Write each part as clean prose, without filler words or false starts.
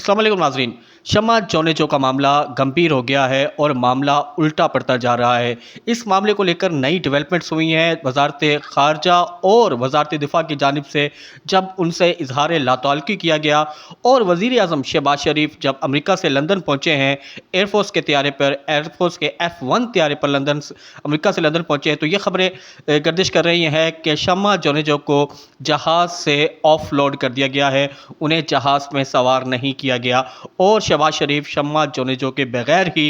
अस्सलाम वालेकुम नाज़रीन। शम्मा जोनेजो का मामला गंभीर हो गया है और मामला उल्टा पड़ता जा रहा है। इस मामले को लेकर नई डेवलपमेंट्स हुई हैं वज़ारत ख़ारजा और वज़ारत दिफ़ा की जानिब से, जब उनसे इजहार लातअल्लुक़ी किया गया और वज़ीर आज़म शहबाज शरीफ जब अमेरिका से लंदन पहुँचे हैं एयरफोर्स के तैयारे पर, एयरफोर्स के F1 तैयारे पर अमेरिका से लंदन पहुँचे हैं, तो ये खबरें गर्दिश कर रही हैं कि शम्मा जोनेजो को जहाज़ से ऑफलोड कर दिया गया है, उन्हें जहाज़ में सवार नहीं किया गया और शहबाज शरीफ शम्मा जोनेजो के बगैर ही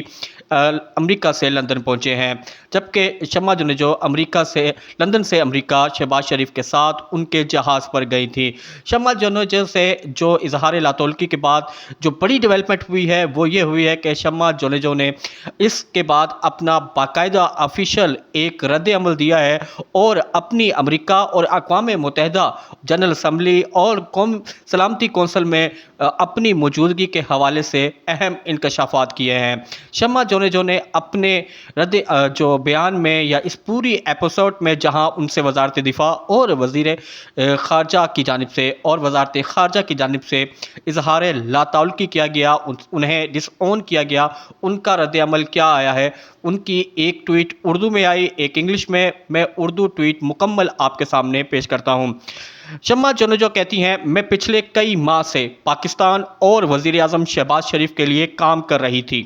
अमेरिका से लंदन पहुंचे हैं। जबकि शम्मा जोनेजो लंदन से अमेरिका शहबाज शरीफ के साथ उनके जहाज़ पर गई थी। शम्मा जोनेजो से जो इजहार लातअल्लुक़ी के बाद जो बड़ी डेवलपमेंट हुई है वो ये हुई है कि शम्मा जोनेजो ने इसके बाद अपना बाकायदा ऑफिशियल एक रद्द अमल दिया है और अपनी अमेरिका और अक़वाम मुत्तहिदा जनरल असम्बली और कौम सलामती कौंसिल में अपनी मौजूदगी के हवाले से अहम इंकशाफात किए हैं। शम्मा जोनेजो ने अपने जो बयान में या इस पूरी एपिसोड में जहां उनसे वज़ारत दिफ़ा और वज़ीर ख़ारजा की जानिब से और वज़ारत ख़ारजा की जानिब से इजहार लातअल्लुक़ी किया गया, उन्हें डिसऑन किया गया, उनका रद्द अमल क्या आया है। उनकी एक ट्वीट उर्दू में आई, एक इंग्लिश में। मैं उर्दू ट्वीट मुकम्मल आपके सामने पेश करता हूँ। शम्मा जोनेजो कहती हैं, मैं पिछले कई माह से पाकिस्तान और वज़ीर आज़म शहबाज शरीफ के लिए काम कर रही थी।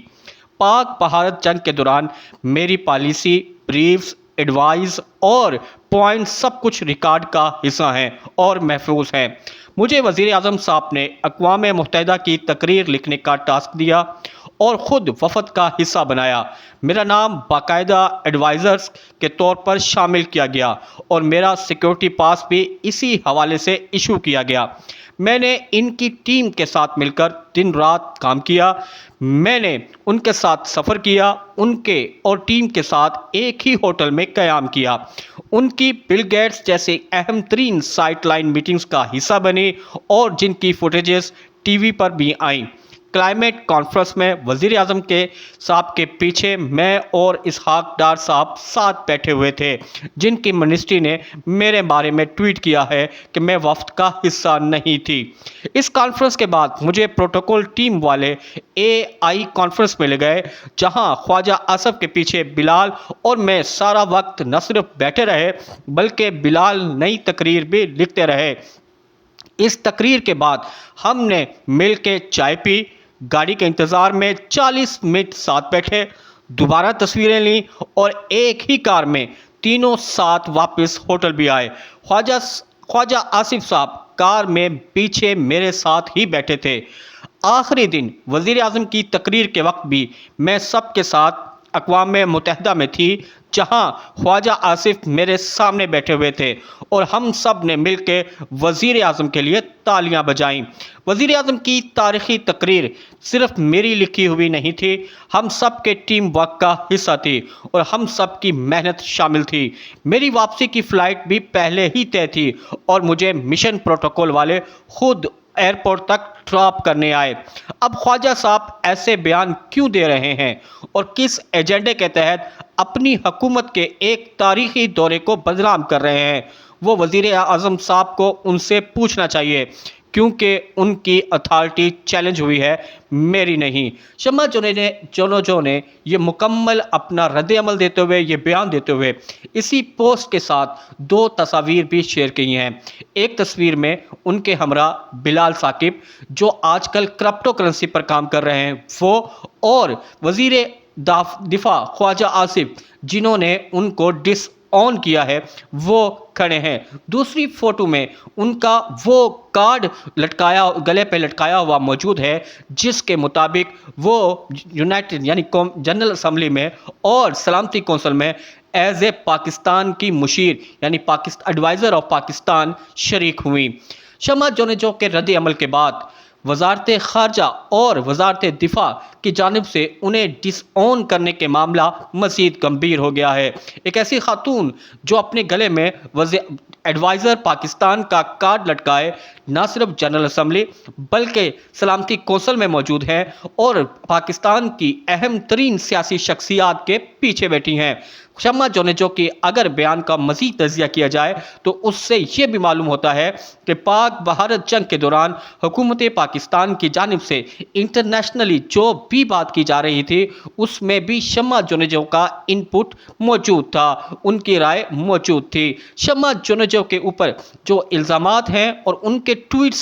पाक भारत जंग के दौरान मेरी पॉलिसी, ब्रीफ्स, एडवाइस और पॉइंट सब कुछ रिकॉर्ड का हिस्सा हैं और महफूज हैं। मुझे वज़ीर आज़म साहब ने अक़वाम मुत्तहिदा की तकरीर लिखने का टास्क दिया और ख़ुद वफ़द का हिस्सा बनाया। मेरा नाम बाकायदा एडवाइज़र्स के तौर पर शामिल किया गया और मेरा सिक्योरिटी पास भी इसी हवाले से इशू किया गया। मैंने इनकी टीम के साथ मिलकर दिन रात काम किया। मैंने उनके साथ सफ़र किया, उनके और टीम के साथ एक ही होटल में क़याम किया। उनकी बिल गेट्स जैसे अहम तरीन साइट लाइन मीटिंग्स का हिस्सा बनी और जिनकी फुटेजेस टीवी पर भी आईं। क्लाइमेट कॉन्फ्रेंस में वज़ीर आज़म के साहब के पीछे मैं और इसहाक डार साहब साथ बैठे हुए थे, जिनकी मिनिस्ट्री ने मेरे बारे में ट्वीट किया है कि मैं वफ़द का हिस्सा नहीं थी। इस कॉन्फ्रेंस के बाद मुझे प्रोटोकॉल टीम वाले AI कॉन्फ्रेंस में ले गए, जहां ख्वाजा आसिफ के पीछे बिलाल और मैं सारा वक्त न सिर्फ बैठे रहे बल्कि बिलाल नई तकरीर भी लिखते रहे। इस तकरीर के बाद हमने मिल के चाय पी, गाड़ी के इंतज़ार में 40 मिनट साथ बैठे, दोबारा तस्वीरें लीं और एक ही कार में तीनों साथ वापस होटल भी आए। ख्वाजा आसिफ साहब कार में पीछे मेरे साथ ही बैठे थे। आखिरी दिन वज़ीर आज़म की तकरीर के वक्त भी मैं सबके साथ अक़वाम मुत्तहिदा में थी, जहां ख्वाजा आसिफ मेरे सामने बैठे हुए थे और हम सब ने मिलकर वज़ीर आज़म के लिए तालियां बजाईं। वज़ीर आज़म की तारीख़ी तकरीर सिर्फ मेरी लिखी हुई नहीं थी, हम सब के टीम वर्क का हिस्सा थी और हम सब की मेहनत शामिल थी। मेरी वापसी की फ़्लाइट भी पहले ही तय थी और मुझे मिशन प्रोटोकॉल वाले खुद एयरपोर्ट तक ड्रॉप करने आए। अब ख्वाजा साहब ऐसे बयान क्यों दे रहे हैं और किस एजेंडे के तहत अपनी हुकूमत के एक तारीख़ी दौरे को बदनाम कर रहे हैं? वो वज़ीर आज़म साहब को उनसे पूछना चाहिए, क्योंकि उनकी अथॉरिटी चैलेंज हुई है, मेरी नहीं। शम्मा जोनेजो ने ये मुकम्मल अपना रद्द अमल देते हुए, ये बयान देते हुए इसी पोस्ट के साथ 2 तस्वीर भी शेयर की हैं। एक तस्वीर में उनके हमरा बिलाल साकिब, जो आजकल क्रिप्टो करेंसी पर काम कर रहे हैं, वो और वज़ीर दिफ़ा ख्वाजा आसिफ, जिन्होंने उनको डिसऑन किया है, वो खड़े हैं। दूसरी फ़ोटो में उनका वो कार्ड गले पे लटकाया हुआ मौजूद है, जिसके मुताबिक वो यूनाइटेड यानी जनरल असम्बली में और सलामती कौंसिल में एज ए पाकिस्तान की मुशीर यानी एडवाइज़र ऑफ पाकिस्तान शरीक हुई। शम्मा जोनेजो के रद्द अमल के बाद वज़ारत ख़ारजा और वज़ारत दिफ़ा की जानिब से उन्हें डिसऑन करने के मामला मज़ीद गंभीर हो गया है। एक ऐसी खातून जो अपने गले में एडवाइज़र पाकिस्तान का कार्ड लटकाए न सिर्फ जनरल असम्बली बल्कि सलामती कौंसिल में मौजूद हैं और पाकिस्तान की अहम तरीन सियासी शख्सियात के पीछे बैठी हैं। शम्मा जोनेजो के अगर बयान का मज़ीद तज़किया किया जाए तो उससे ये भी मालूम होता है कि पाक भारत जंग के दौरान हुकूमत पाकिस्तान की जानिब से इंटरनेशनली जो भी बात की जा रही थी उसमें भी शम्मा जोनेजो का इनपुट मौजूद था, उनकी राय मौजूद थी। शम्मा जोनेजो के ऊपर जो इल्ज़ामात हैं और उनके ट्वीट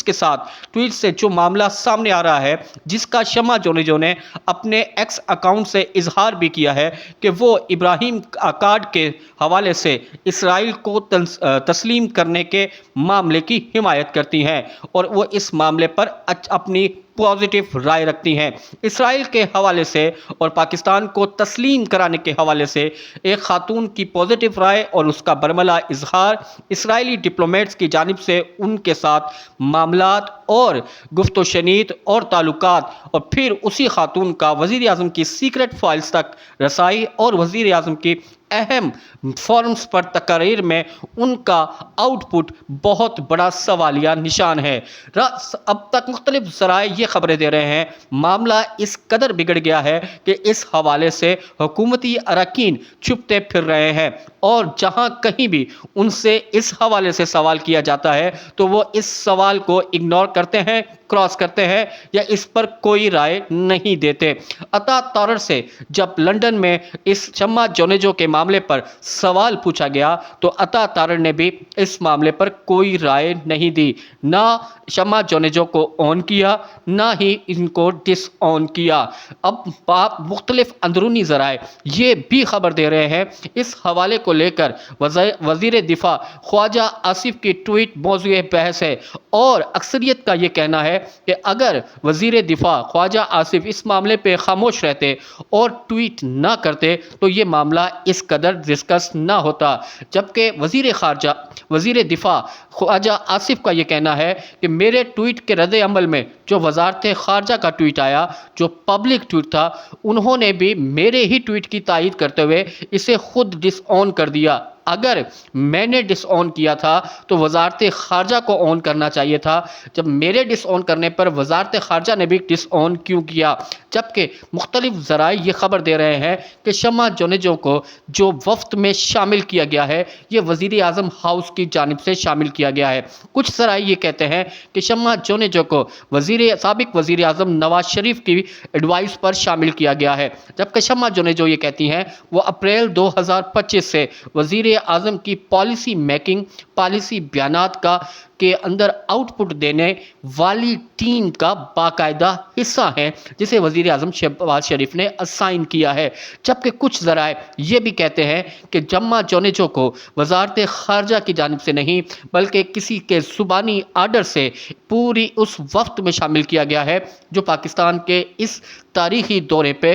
से जो मामला सामने आ रहा है, जिसका शम्मा जोनेजो ने अपने एक्स अकाउंट से इजहार भी किया है कि वो इब्राहिम अकाड के हवाले से इसराइल को तस्लीम करने के मामले की हिमायत करती हैं और वो इस मामले पर अपनी पॉजिटिव राय रखती हैं। इसराइल के हवाले से और पाकिस्तान को तस्लीम कराने के हवाले से एक खातून की पॉजिटिव राय और उसका बरमला इजहार इसराइली डिप्लोमेट्स की जानिब से उनके साथ मामलात और गुफ्तो शनीद और ताल्लुकात और फिर उसी खातून का वज़ीर आज़म की सीक्रेट फाइल्स तक रसाई और वज़ीर आज़म की अहम फॉर्म्स पर तकरीर में उनका आउटपुट बहुत बड़ा सवालिया निशान है। अब तक मुख्तलिफ ज़राए ये खबरें दे रहे हैं मामला इस कदर बिगड़ गया है कि इस हवाले से हुकूमती अरकान छुपते फिर रहे हैं और जहां कहीं भी उनसे इस हवाले से सवाल किया जाता है तो वो इस सवाल को इग्नोर करते हैं, क्रॉस करते हैं या इस पर कोई राय नहीं देते। अता तारर से जब लंदन में इस शम्मा जोनेजो के मामले पर सवाल पूछा गया तो अता तारर ने भी इस मामले पर कोई राय नहीं दी, ना शम्मा जोनेजो को ऑन किया ना ही इनको डिस ऑन किया। अब आप मुख्तलिफ अंदरूनी ज़राए ये भी खबर दे रहे हैं इस हवाले को लेकर वज़ीर दिफा ख्वाजा आसिफ की ट्वीट मौज़ूए बहस है और अक्सरियत का ये कहना है कि अगर वज़ीर दिफा ख्वाजा आसिफ इस मामले पे खामोश रहते और ट्वीट ना करते तो ये मामला इस कदर डिस्कस ना होता। जबकि वज़ीर दिफा ख्वाजा आसिफ का ये कहना है कि मेरे ट्वीट के रद्द अमल में जो वज़ारत ख़ारजा का ट्वीट आया जो पब्लिक ट्वीट था उन्होंने भी मेरे ही ट्वीट की तायीद करते हुए इसे खुद डिसऑन कर दिया। अगर मैंने डिसऑन किया था तो वज़ारत ख़ारजा को ऑन करना चाहिए था, जब मेरे डिसऑन करने पर वज़ारत ख़ारजा ने भी डिसऑन क्यों किया। जबकि मुख्तलिफ ज़राए ये खबर दे रहे हैं कि शम्मा जोनेजो को जो वफ्द में शामिल किया गया है ये वज़ीर आज़म हाउस की जानिब से शामिल किया गया है। कुछ ज़राए ये कहते हैं कि शम्मा जोनेजो को साबिक वज़ीर आज़म नवाज शरीफ की एडवाइस पर शामिल किया गया है, जबकि शम्मा जोनेजो ये कहती हैं वो अप्रैल 2025 से वज़ीर आज़म की पॉलिसी मेकिंग, पॉलिसी बयानात के अंदर आउटपुट देने वाली टीम का बाकायदा हिस्सा है जिसे वज़ीर आज़म शहबाज शरीफ ने असाइन किया है। जबकि कुछ ज़राए ये भी कहते हैं कि शम्मा जोनेजो को वज़ारत ख़ारजा की जानिब से नहीं बल्कि किसी के ज़ुबानी आर्डर से पूरी उस वफ्त में शामिल किया गया है जो पाकिस्तान के इस तारीख़ी दौरे पे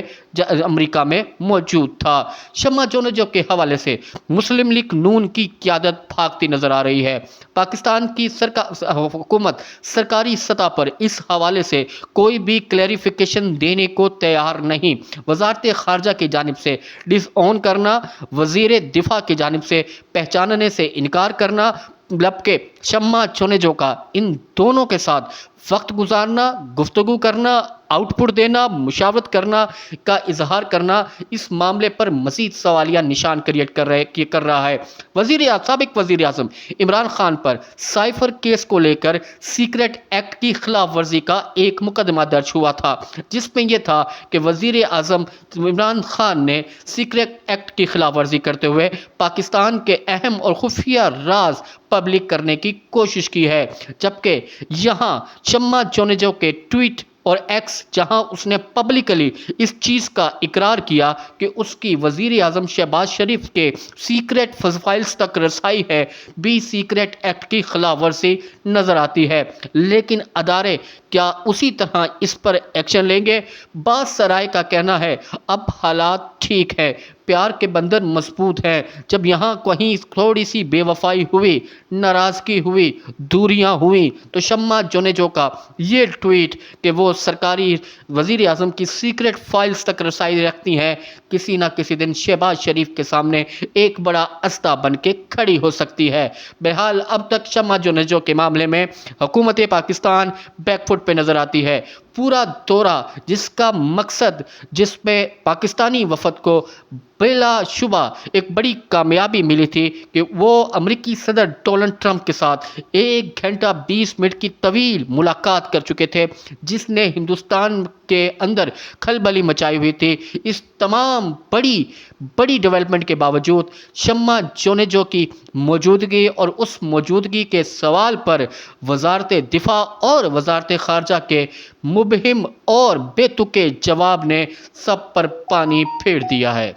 अमेरिका में मौजूद था। शम्मा जोनेजो के हवाले से मुस्लिम लीग नून की क़यादत भागती नज़र आ रही है। पाकिस्तान की हुकूमत सरकारी सतह पर इस हवाले से कोई भी क्लैरिफिकेशन देने को तैयार नहीं। वज़ारत ख़ारजा की जानिब से डिसऑन करना, वज़ीर दिफा की जानिब से पहचानने से इनकार करना, जबकि शम्मा जोनेजो का इन दोनों के साथ वक्त गुजारना, गुफ्तगू करना, आउटपुट देना, मुशावरत करना का इजहार करना इस मामले पर मज़ीद सवालिया निशान क्रिएट कर रहा है। साबिक वज़ीर आज़म इमरान खान पर साइफर केस को लेकर सीक्रेट एक्ट की खिलाफ वर्जी का एक मुकदमा दर्ज हुआ था जिसमें यह था कि वज़ीर आज़म इमरान खान ने सीक्रेट एक्ट की खिलाफ वर्जी करते हुए पाकिस्तान के अहम और खुफिया राज पब्लिक करने की कोशिश की है। जबकि यहाँ शम्मा जोनेजो के ट्वीट और एक्स जहां उसने पब्लिकली इस चीज़ का इकरार किया कि उसकी वज़ीर आज़म शहबाज शरीफ के सीक्रेट फाइल्स तक रसाई है, भी सीक्रेट एक्ट की खिलाफ वर्जी नज़र आती है। लेकिन अदारे क्या उसी तरह इस पर एक्शन लेंगे? बाज़ सराय का कहना है अब हालात ठीक है, प्यार के बंधन मजबूत हैं। जब यहाँ कहीं थोड़ी सी बेवफाई हुई, नाराज़गी हुई, दूरियां हुई तो शम्मा जोनेजो का ये ट्वीट कि वो सरकारी वज़ीर आज़म की सीक्रेट फाइल्स तक रसाई रखती हैं किसी ना किसी दिन शहबाज शरीफ के सामने एक बड़ा अस्ता बन के खड़ी हो सकती है। बहरहाल अब तक शम्मा जोनेजो के मामले में हुकूमत पाकिस्तान बैकफुट पे नज़र आती है। پورا دورہ جس کا مقصد جس میں پاکستانی وفد کو بلا شبہ ایک بڑی کامیابی ملی تھی کہ وہ امریکی صدر ڈونلڈ ٹرمپ کے ساتھ 1 گھنٹہ 20 منٹ کی طویل ملاقات کر چکے تھے، جس نے ہندوستان کے اندر کھلبلی مچائی ہوئی تھی۔ اس تمام بڑی ڈیولپمنٹ کے باوجود شمع چونیجو کی موجودگی اور اس موجودگی کے سوال پر وزارت دفاع اور وزارت خارجہ کے مبہم اور بے تکے جواب نے سب پر پانی پھیر دیا ہے۔